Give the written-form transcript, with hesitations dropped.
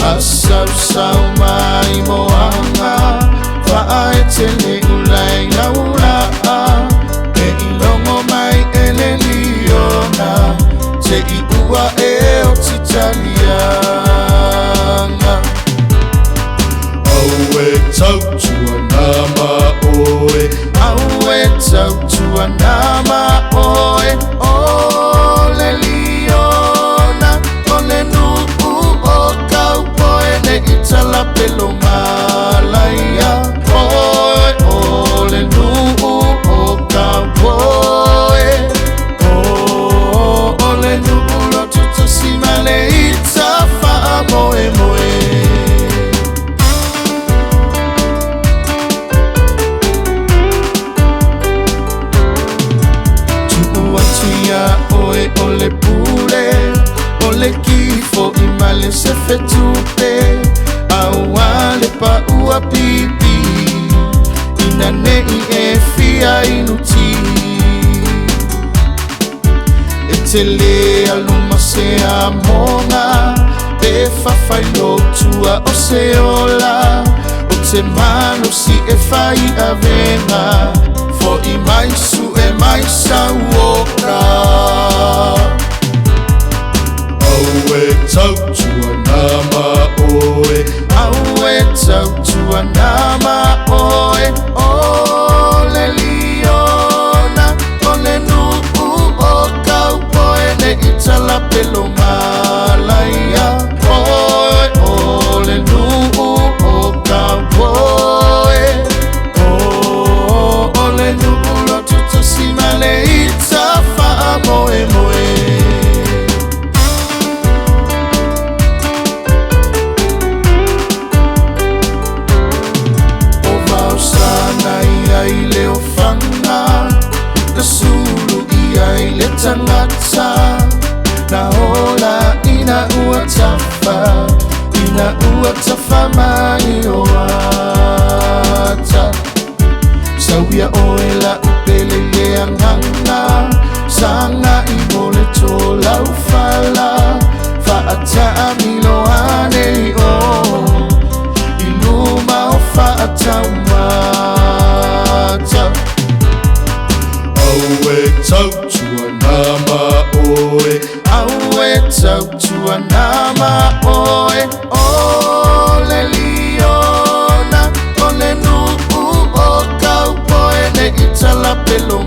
Asau mai moanga Fa'ae tele ulai laula E ilongo mai ele liona Te I ua e o titalianga Aue tau tua nama oe Aue tau tua nama oe Ole liona Ole nu'u o kaupoe Ne itala pelo malaya Oe ole nu'u o kaupoe Ole nu'u lo tuta simale ita fa'a moe moe Oe ole pule, ole kifo imale se fetupe Awale pa ua pipi Inane I e fia inuti Etele aluma se amonga E fafailo tua o se ola O te mano si e fai avenga Fo I maisu e maisa uoka Aue tau tua nama oe Aue tau tua nama oe Ole liona Ole nu'u o kaupoe Ne itala pelo malaya Oe ole nu'u o kaupoe Ole nu'u lo tuta simale ita fa'a moe moe Leo fanga Na sulu ia ile tangata Na hola ina ua tafa mai o ata Sauia oela upelele anganga Sanga I mole tola ufala Fa'ata amilo ane I o Iluma o fa'ata umata Aue tau tua nama oe Aue tau tua nama oe Ole liona Ole nu'u o kaupoe Ne itala pelo